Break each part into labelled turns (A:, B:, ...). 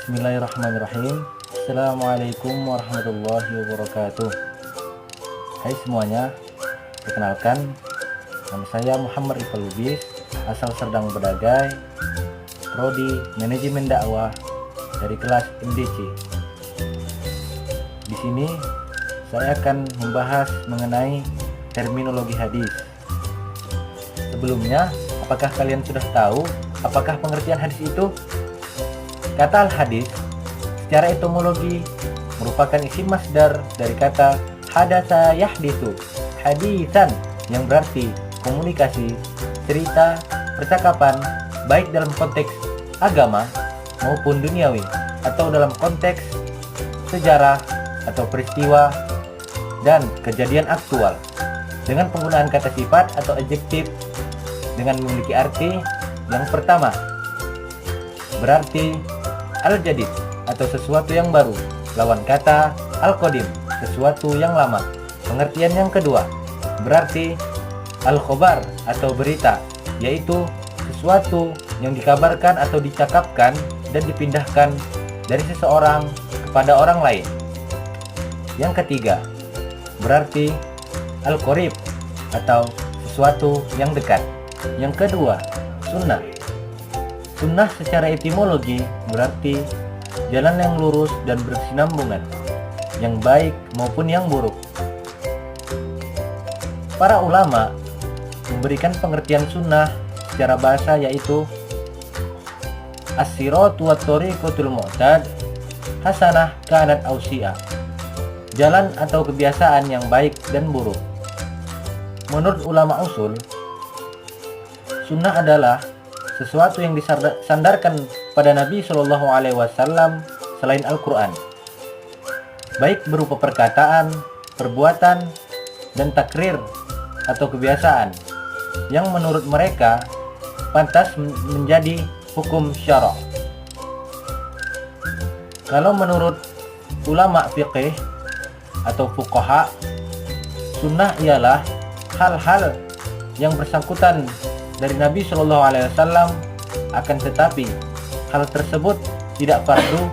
A: Bismillahirrahmanirrahim. Assalamualaikum warahmatullahi wabarakatuh. Hai semuanya, perkenalkan, nama saya Muhammad Rifal Lubis, asal Serdang Bedagai, Prodi Manajemen Dakwah dari kelas MDC. Di sini saya akan membahas mengenai terminologi hadis. Sebelumnya, apakah kalian sudah tahu apakah pengertian hadis itu? Kata al-hadis secara etimologi merupakan isim masdar dari kata hadatsa yahditsu, hadisan, yang berarti komunikasi, cerita, percakapan, baik dalam konteks agama maupun duniawi atau dalam konteks sejarah atau peristiwa dan kejadian aktual, dengan penggunaan kata sifat atau adjektif dengan memiliki arti yang pertama berarti al-jadid atau sesuatu yang baru, lawan kata al-qadim, sesuatu yang lama. Pengertian yang kedua berarti al-khobar atau berita, yaitu sesuatu yang dikabarkan atau dicakapkan dan dipindahkan dari seseorang kepada orang lain. Yang ketiga berarti al-qorib atau sesuatu yang dekat. Yang kedua, sunnah. Sunnah secara etimologi berarti jalan yang lurus dan berkesinambungan, yang baik maupun yang buruk. Para ulama memberikan pengertian sunnah secara bahasa yaitu as-siratu wat-thariqatul mu'tad hasanah kanat ausia, jalan atau kebiasaan yang baik dan buruk. Menurut ulama usul, sunnah adalah sesuatu yang disandarkan pada Nabi Shallallahu Alaihi Wasallam selain Al-Quran, baik berupa perkataan, perbuatan, dan takrir atau kebiasaan yang menurut mereka pantas menjadi hukum syara'. Kalau menurut ulama fiqih atau fuqaha, sunnah ialah hal-hal yang bersangkutan dari Nabi Shallallahu Alaihi Wasallam, akan tetapi hal tersebut tidak fardu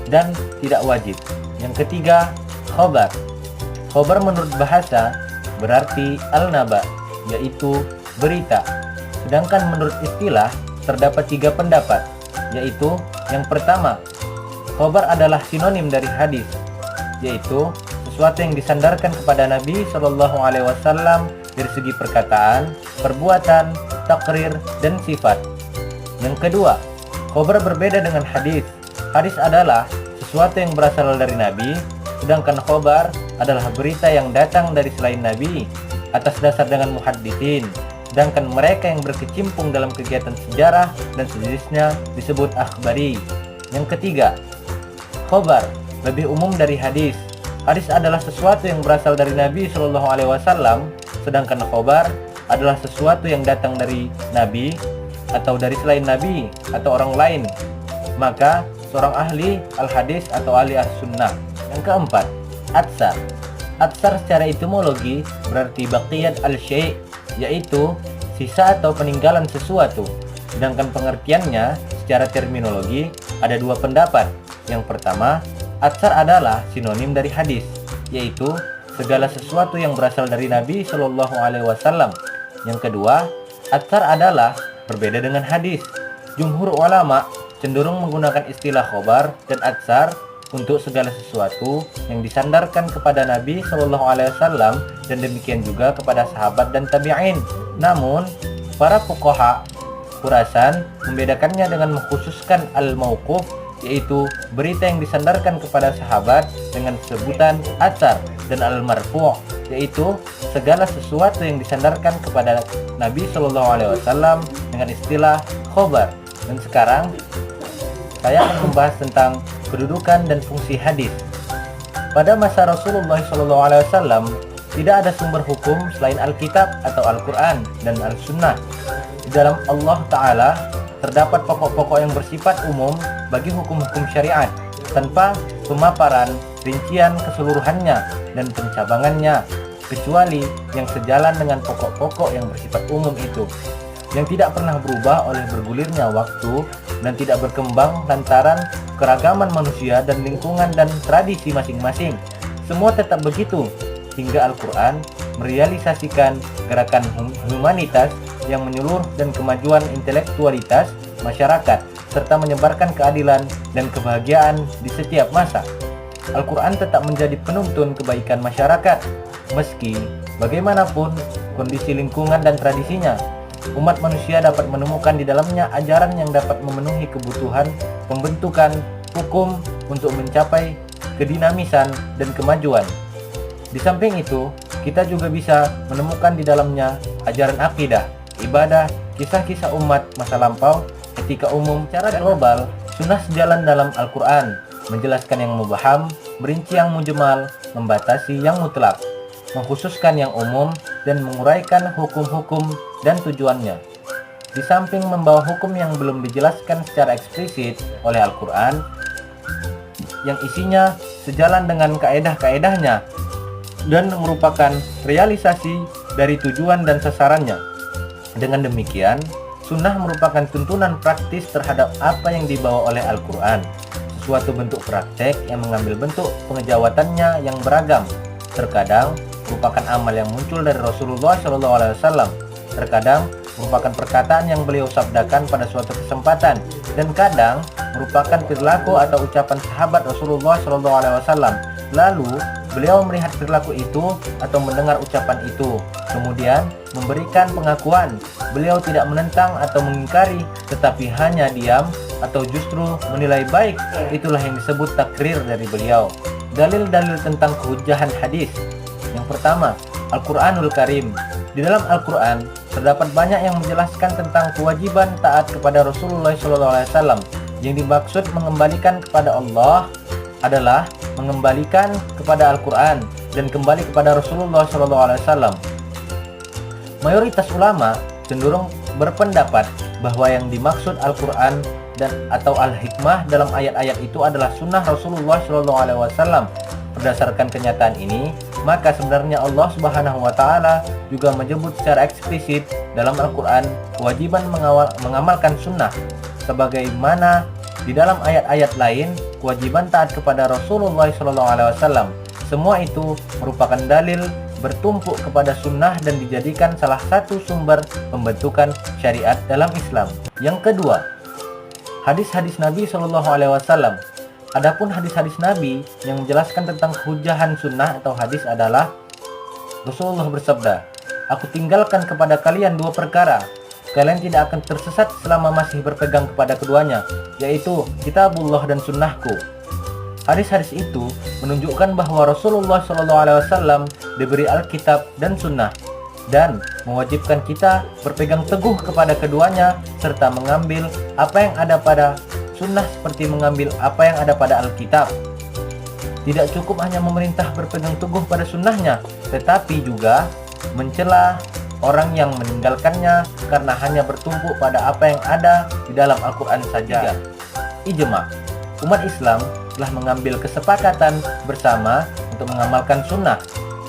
A: dan tidak wajib. Yang ketiga, khobar. Khobar menurut bahasa berarti al-naba, yaitu berita. Sedangkan menurut istilah terdapat 3 pendapat, yaitu yang pertama, khobar adalah sinonim dari hadis, yaitu sesuatu yang disandarkan kepada Nabi Shallallahu Alaihi Wasallam dari segi perkataan, perbuatan, takrir, dan sifat. Yang kedua, khobar berbeda dengan hadis. Hadis adalah sesuatu yang berasal dari Nabi, sedangkan khobar adalah berita yang datang dari selain Nabi atas dasar dengan muhadditsin. Sedangkan mereka yang berkecimpung dalam kegiatan sejarah dan sejenisnya disebut akhbari. Yang ketiga, khobar lebih umum dari hadis. Hadis adalah sesuatu yang berasal dari Nabi Shallallahu Alaihi Wasallam, sedangkan khobar adalah sesuatu yang datang dari Nabi atau dari selain Nabi atau orang lain. Maka seorang ahli al-hadis atau ahli as-sunnah. Yang keempat, atsar. Atsar secara etimologi berarti baqiyat al-syai', yaitu sisa atau peninggalan sesuatu. Sedangkan pengertiannya secara terminologi ada 2 pendapat. Yang pertama, atsar adalah sinonim dari hadis, yaitu segala sesuatu yang berasal dari Nabi Shallallahu Alaihi Wasallam. Yang kedua, atsar adalah berbeda dengan hadis. Jumhur ulama cenderung menggunakan istilah khobar dan atsar untuk segala sesuatu yang disandarkan kepada Nabi Shallallahu Alaihi Wasallam dan demikian juga kepada sahabat dan tabi'in. Namun, para fuqaha Khurasan membedakannya dengan mengkhususkan al-mauquf, yaitu berita yang disandarkan kepada sahabat dengan sebutan atsar, dan al-marfu', yaitu segala sesuatu yang disandarkan kepada Nabi Shallallahu Alaihi Wasallam dengan istilah khobar. Dan sekarang saya akan membahas tentang kedudukan dan fungsi hadis. Pada masa Rasulullah Shallallahu Alaihi Wasallam tidak ada sumber hukum selain Alkitab atau Al-Quran dan Al-Sunnah. Di dalam Allah Ta'ala terdapat pokok-pokok yang bersifat umum bagi hukum-hukum syariat tanpa pemaparan rincian keseluruhannya dan pencabangannya, kecuali yang sejalan dengan pokok-pokok yang bersifat umum itu, yang tidak pernah berubah oleh bergulirnya waktu dan tidak berkembang lantaran keragaman manusia dan lingkungan dan tradisi masing-masing. Semua tetap begitu hingga Al-Quran merealisasikan gerakan humanitas yang menyeluruh dan kemajuan intelektualitas masyarakat serta menyebarkan keadilan dan kebahagiaan di setiap masa. Al-Quran tetap menjadi penuntun kebaikan masyarakat meski bagaimanapun kondisi lingkungan dan tradisinya. Umat manusia dapat menemukan di dalamnya ajaran yang dapat memenuhi kebutuhan pembentukan hukum untuk mencapai kedinamisan dan kemajuan. Di samping itu, kita juga bisa menemukan di dalamnya ajaran akidah, ibadah, kisah-kisah umat masa lampau, etika umum. Secara global, sunnah sejalan dalam Al-Quran, menjelaskan yang mubaham, merinci yang mujmal, membatasi yang mutlak, mengkhususkan yang umum, dan menguraikan hukum-hukum dan tujuannya. Di samping membawa hukum yang belum dijelaskan secara eksplisit oleh Al-Quran, yang isinya sejalan dengan kaedah-kaedahnya dan merupakan realisasi dari tujuan dan sasarannya. Dengan demikian, sunnah merupakan tuntunan praktis terhadap apa yang dibawa oleh Al-Quran, suatu bentuk praktek yang mengambil bentuk pengejawatannya yang beragam. Terkadang merupakan amal yang muncul dari Rasulullah SAW, terkadang merupakan perkataan yang beliau sabdakan pada suatu kesempatan, dan kadang merupakan perilaku atau ucapan sahabat Rasulullah SAW. Lalu beliau melihat perilaku itu atau mendengar ucapan itu, kemudian memberikan pengakuan. Beliau tidak menentang atau mengingkari, tetapi hanya diam atau justru menilai baik. Itulah yang disebut takrir dari beliau. Dalil-dalil tentang kehujahan hadis. Yang pertama, Al-Quranul Karim. Di dalam Al-Quran terdapat banyak yang menjelaskan tentang kewajiban taat kepada Rasulullah SAW. Yang dimaksud mengembalikan kepada Allah adalah mengembalikan kepada Al-Quran dan kembali kepada Rasulullah SAW. Mayoritas ulama cenderung berpendapat bahwa yang dimaksud Al-Quran dan atau Al-Hikmah dalam ayat-ayat itu adalah sunnah Rasulullah SAW. Berdasarkan kenyataan ini, maka sebenarnya Allah Subhanahu wa Ta'ala juga menyebut secara eksplisit dalam Al-Quran kewajiban mengamalkan sunnah, sebagaimana di dalam ayat-ayat lain kewajiban taat kepada Rasulullah SAW. Semua itu merupakan dalil bertumpuk kepada sunnah dan dijadikan salah satu sumber pembentukan syariat dalam Islam. Yang kedua, hadis-hadis Nabi SAW. Adapun hadis-hadis Nabi yang menjelaskan tentang kehujahan sunnah atau hadis adalah Rasulullah bersabda, "Aku tinggalkan kepada kalian dua perkara. Kalian tidak akan tersesat selama masih berpegang kepada keduanya, yaitu kitabullah dan sunnahku." Hadis-hadis itu menunjukkan bahwa Rasulullah SAW diberi Alkitab dan sunnah dan mewajibkan kita berpegang teguh kepada keduanya serta mengambil apa yang ada pada sunnah seperti mengambil apa yang ada pada Alkitab. Tidak cukup hanya memerintah berpegang teguh pada sunnahnya, tetapi juga mencela orang yang meninggalkannya karena hanya bertumpu pada apa yang ada di dalam Al-Quran saja. Ijma. Umat Islam telah mengambil kesepakatan bersama untuk mengamalkan sunnah.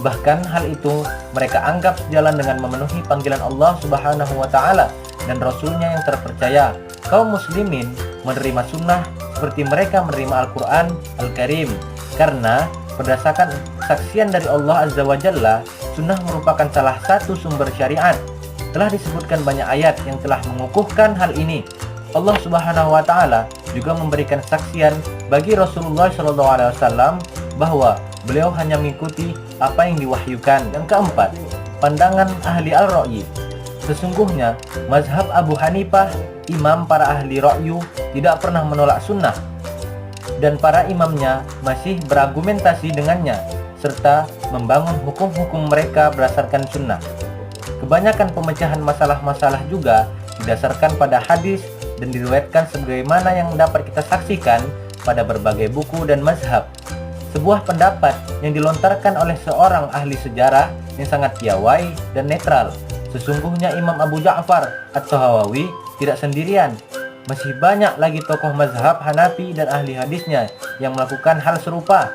A: Bahkan hal itu mereka anggap sejalan dengan memenuhi panggilan Allah Subhanahu wa Ta'ala dan Rasulnya yang terpercaya. Kaum muslimin menerima sunnah seperti mereka menerima Al-Quran Al-Karim, karena berdasarkan kesaksian dari Allah Azza wa Jalla, sunnah merupakan salah satu sumber syariat. Telah disebutkan banyak ayat yang telah mengukuhkan hal ini. Allah Subhanahu wa Ta'ala juga memberikan kesaksian bagi Rasulullah SAW bahwa beliau hanya mengikuti apa yang diwahyukan. Yang keempat, pandangan ahli al-ra'yi. Sesungguhnya mazhab Abu Hanifah, imam para ahli ra'yu, tidak pernah menolak sunnah, dan para imamnya masih berargumentasi dengannya serta membangun hukum-hukum mereka berdasarkan sunnah. Kebanyakan pemecahan masalah-masalah juga didasarkan pada hadis dan diriwayatkan sebagaimana yang dapat kita saksikan pada berbagai buku dan mazhab. Sebuah pendapat yang dilontarkan oleh seorang ahli sejarah yang sangat piawai dan netral. Sesungguhnya Imam Abu Ja'far At-Tahawi tidak sendirian. Masih banyak lagi tokoh mazhab Hanafi dan ahli hadisnya yang melakukan hal serupa.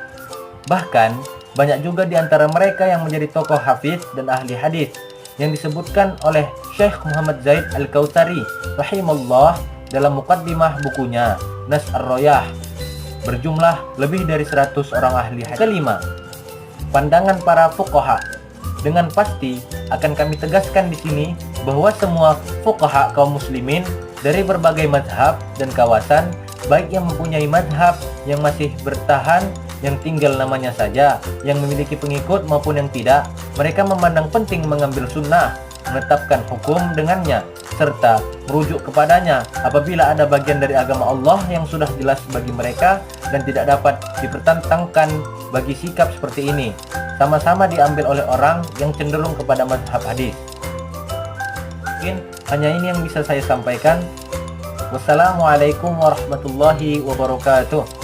A: Bahkan banyak juga di antara mereka yang menjadi tokoh hafiz dan ahli hadis yang disebutkan oleh Syekh Muhammad Zaid Al-Kautari rahimahullah dalam muqaddimah bukunya Nas Ar-Royah, berjumlah lebih dari 100 orang ahli hadis. Kelima, pandangan para fuqaha. Dengan pasti akan kami tegaskan di sini bahwa semua fuqaha kaum muslimin dari berbagai mazhab dan kawasan, baik yang mempunyai mazhab yang masih bertahan, yang tinggal namanya saja, yang memiliki pengikut maupun yang tidak, mereka memandang penting mengambil sunnah, menetapkan hukum dengannya, serta merujuk kepadanya apabila ada bagian dari agama Allah yang sudah jelas bagi mereka dan tidak dapat dipertentangkan bagi sikap seperti ini, sama-sama diambil oleh orang yang cenderung kepada mazhab hadis. Mungkin hanya ini yang bisa saya sampaikan. Wassalamualaikum warahmatullahi wabarakatuh.